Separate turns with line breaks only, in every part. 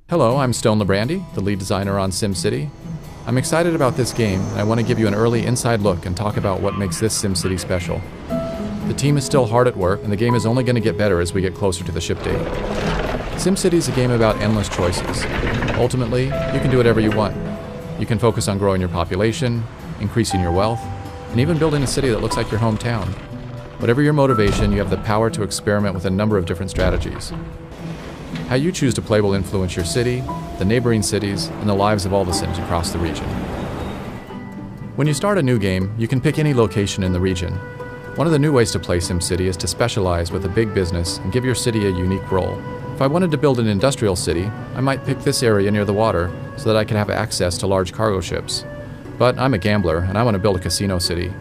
Hello, I'm Stone Labrandy, the lead designer on SimCity. I'm excited about this game, and I want to give you an early inside look and talk about what makes this SimCity special. The team is still hard at work, and the game is only going to get better as we get closer to the ship date. SimCity is a game about endless choices. Ultimately, you can do whatever you want. You can focus on growing your population, increasing your wealth, and even building a city that looks like your hometown. Whatever your motivation, you have the power to experiment with a number of different strategies. How you choose to play will influence your city, the neighboring cities, and the lives of all the Sims across the region. When you start a new game, you can pick any location in the region. One of the new ways to play SimCity is to specialize with a big business and give your city a unique role. If I wanted to build an industrial city, I might pick this area near the water so that I could have access to large cargo ships. But I'm a gambler and I want to build a casino city.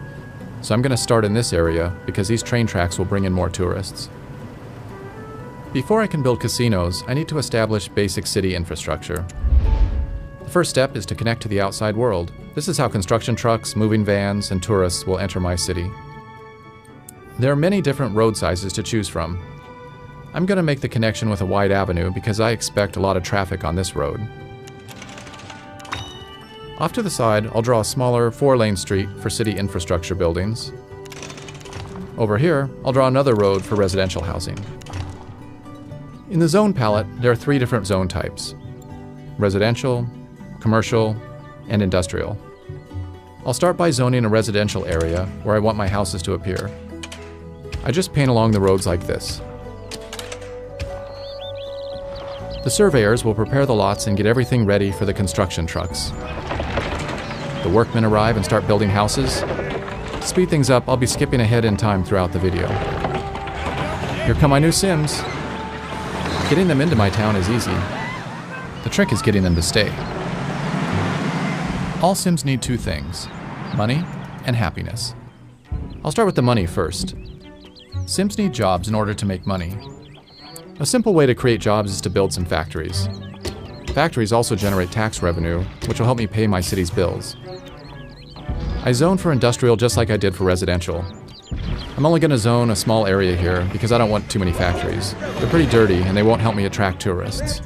So I'm going to start in this area because these train tracks will bring in more tourists. Before I can build casinos, I need to establish basic city infrastructure. The first step is to connect to the outside world. This is how construction trucks, moving vans, and tourists will enter my city. There are many different road sizes to choose from. I'm going to make the connection with a wide avenue because I expect a lot of traffic on this road. Off to the side, I'll draw a smaller 4-lane street for city infrastructure buildings. Over here, I'll draw another road for residential housing. In the zone palette, there are 3 different zone types: residential, commercial, and industrial. I'll start by zoning a residential area where I want my houses to appear. I just paint along the roads like this. The surveyors will prepare the lots and get everything ready for the construction trucks. The workmen arrive and start building houses. To speed things up, I'll be skipping ahead in time throughout the video. Here come my new Sims. Getting them into my town is easy. The trick is getting them to stay. All Sims need 2 things: money and happiness. I'll start with the money first. Sims need jobs in order to make money. A simple way to create jobs is to build some factories. Factories also generate tax revenue, which will help me pay my city's bills. I zone for industrial just like I did for residential. I'm only going to zone a small area here because I don't want too many factories. They're pretty dirty and they won't help me attract tourists.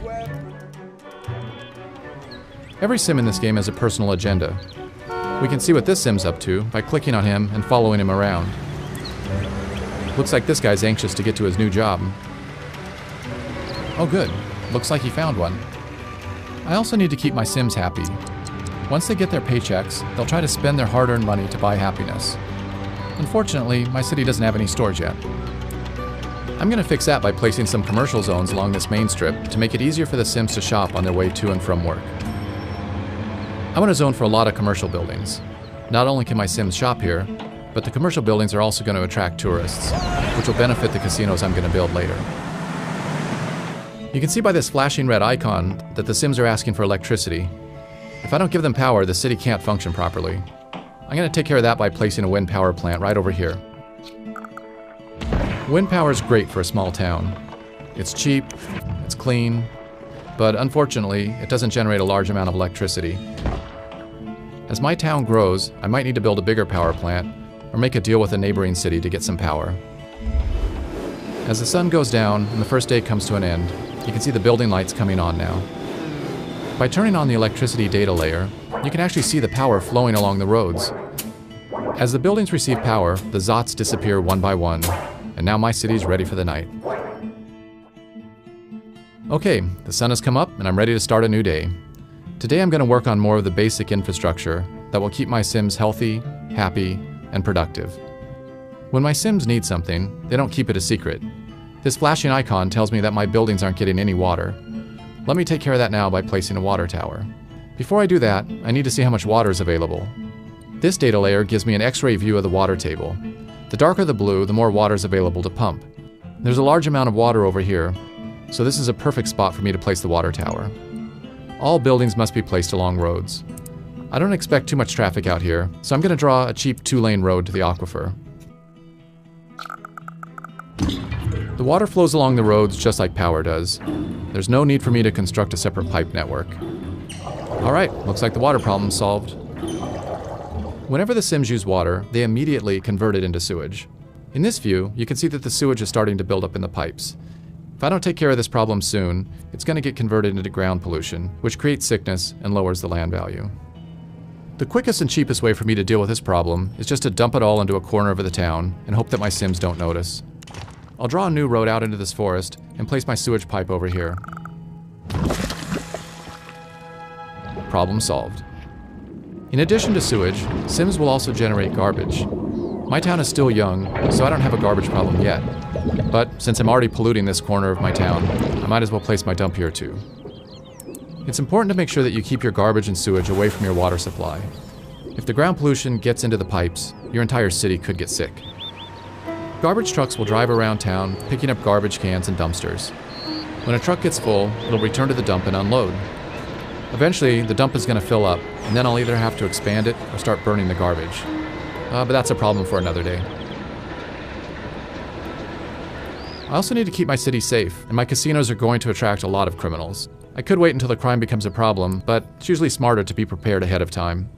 Every Sim in this game has a personal agenda. We can see what this Sim's up to by clicking on him and following him around. Looks like this guy's anxious to get to his new job. Oh good, looks like he found one. I also need to keep my Sims happy. Once they get their paychecks, they'll try to spend their hard-earned money to buy happiness. Unfortunately, my city doesn't have any stores yet. I'm going to fix that by placing some commercial zones along this main strip to make it easier for the Sims to shop on their way to and from work. I want to zone for a lot of commercial buildings. Not only can my Sims shop here, but the commercial buildings are also going to attract tourists, which will benefit the casinos I'm going to build later. You can see by this flashing red icon that the Sims are asking for electricity. If I don't give them power, the city can't function properly. I'm going to take care of that by placing a wind power plant right over here. Wind power is great for a small town. It's cheap, it's clean, but unfortunately, it doesn't generate a large amount of electricity. As my town grows, I might need to build a bigger power plant or make a deal with a neighboring city to get some power. As the sun goes down and the first day comes to an end, you can see the building lights coming on now. By turning on the electricity data layer, you can actually see the power flowing along the roads. As the buildings receive power, the Zots disappear one by one, and now my city's ready for the night. Okay, the sun has come up and I'm ready to start a new day. Today I'm going to work on more of the basic infrastructure that will keep my Sims healthy, happy, and productive. When my Sims need something, they don't keep it a secret. This flashing icon tells me that my buildings aren't getting any water. Let me take care of that now by placing a water tower. Before I do that, I need to see how much water is available. This data layer gives me an X-ray view of the water table. The darker the blue, the more water is available to pump. There's a large amount of water over here, so this is a perfect spot for me to place the water tower. All buildings must be placed along roads. I don't expect too much traffic out here, so I'm going to draw a cheap 2-lane road to the aquifer. The water flows along the roads just like power does. There's no need for me to construct a separate pipe network. Alright, looks like the water problem's solved. Whenever the Sims use water, they immediately convert it into sewage. In this view, you can see that the sewage is starting to build up in the pipes. If I don't take care of this problem soon, it's going to get converted into ground pollution, which creates sickness and lowers the land value. The quickest and cheapest way for me to deal with this problem is just to dump it all into a corner of the town and hope that my Sims don't notice. I'll draw a new road out into this forest and place my sewage pipe over here. Problem solved. In addition to sewage, Sims will also generate garbage. My town is still young, so I don't have a garbage problem yet. But since I'm already polluting this corner of my town, I might as well place my dump here too. It's important to make sure that you keep your garbage and sewage away from your water supply. If the ground pollution gets into the pipes, your entire city could get sick. Garbage trucks will drive around town, picking up garbage cans and dumpsters. When a truck gets full, it'll return to the dump and unload. Eventually, the dump is going to fill up, and then I'll either have to expand it or start burning the garbage. But that's a problem for another day. I also need to keep my city safe, and my casinos are going to attract a lot of criminals. I could wait until the crime becomes a problem, but it's usually smarter to be prepared ahead of time.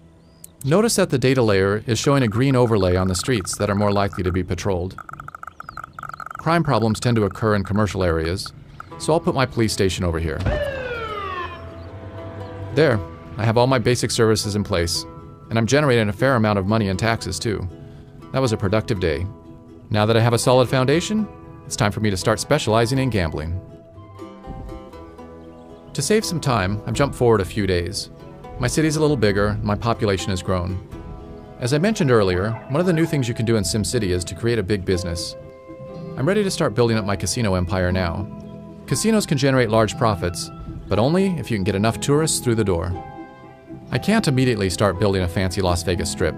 Notice that the data layer is showing a green overlay on the streets that are more likely to be patrolled. Crime problems tend to occur in commercial areas, so I'll put my police station over here. There, I have all my basic services in place, and I'm generating a fair amount of money in taxes too. That was a productive day. Now that I have a solid foundation, it's time for me to start specializing in gambling. To save some time, I've jumped forward a few days. My city's a little bigger, and my population has grown. As I mentioned earlier, one of the new things you can do in SimCity is to create a big business. I'm ready to start building up my casino empire now. Casinos can generate large profits, but only if you can get enough tourists through the door. I can't immediately start building a fancy Las Vegas strip.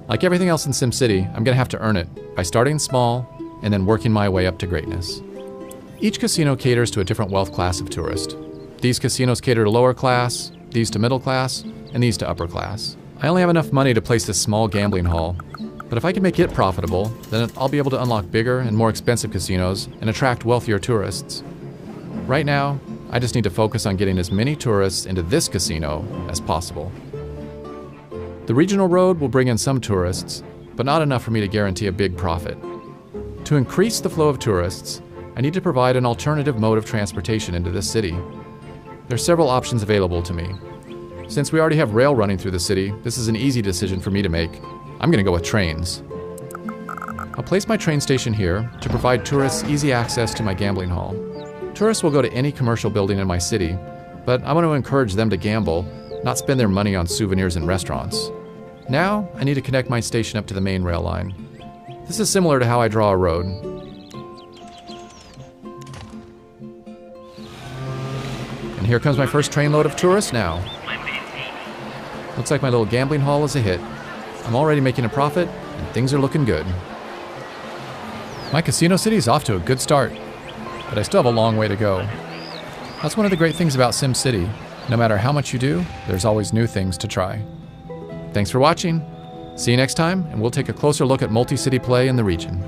Like everything else in SimCity, I'm going to have to earn it by starting small and then working my way up to greatness. Each casino caters to a different wealth class of tourist. These casinos cater to lower class, these to middle class, and these to upper class. I only have enough money to place this small gambling hall, but if I can make it profitable, then I'll be able to unlock bigger and more expensive casinos and attract wealthier tourists. Right now, I just need to focus on getting as many tourists into this casino as possible. The regional road will bring in some tourists, but not enough for me to guarantee a big profit. To increase the flow of tourists, I need to provide an alternative mode of transportation into this city. There are several options available to me. Since we already have rail running through the city, this is an easy decision for me to make. I'm going to go with trains. I'll place my train station here to provide tourists easy access to my gambling hall. Tourists will go to any commercial building in my city, but I want to encourage them to gamble, not spend their money on souvenirs and restaurants. Now, I need to connect my station up to the main rail line. This is similar to how I draw a road. And here comes my first trainload of tourists now. Looks like my little gambling hall is a hit. I'm already making a profit, and things are looking good. My casino city is off to a good start, but I still have a long way to go. That's one of the great things about SimCity. No matter how much you do, there's always new things to try. Thanks for watching. See you next time, and we'll take a closer look at multi-city play in the region.